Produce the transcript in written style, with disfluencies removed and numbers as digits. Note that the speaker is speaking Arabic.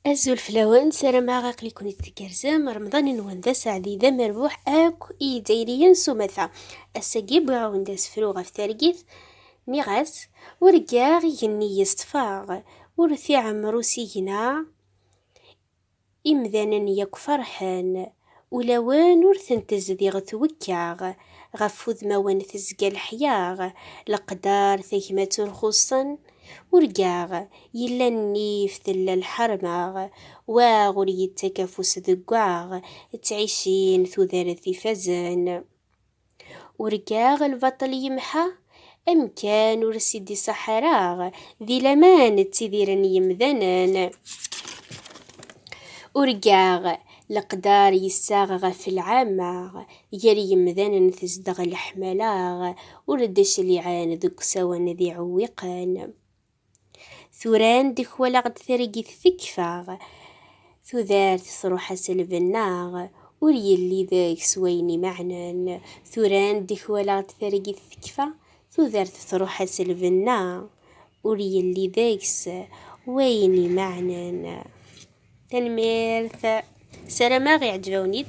أزول فلوان سارة ما غاقلي كوني تكرزم رمضان نوان ذا سعدي ذا مربوح أكو دايريا سمثا السقيب وعاون داس فروغة في تارقيث نيغاس ورقاغ يني يصطفاغ ورثي عمرو سيجنا إمذانا ياك فرحان ولوان ورثن تزديغ توكاغ غفوذ موان تزقى الحياغ لقدار ثيمة الخصن ورقاغ يلا النيف ثلا الحرماغ واغر يتكفس ذقاغ تعيشين ثوذارثي فزان ورقاغ البطل يمحى أم كان ورسيدي صحراغ ذي لمان تسيديرن يمذنن ورقاغ القدار يساغغ في العاماغ يري يمذنن تزدغ الحملاغ وردش اللي عان ذوك سوان ذي عويقان ثوران ديك ولا غد ثرقي ثكفاغ ثوذار تروح سلبناغ وريلي ذاك سويني معنان ثوران ديك ولا غد ثرقي ثكفا ثوذار تروح سلبناغ وريلي ذاك ويني معنان تنميرث سلام غي عجبونيد.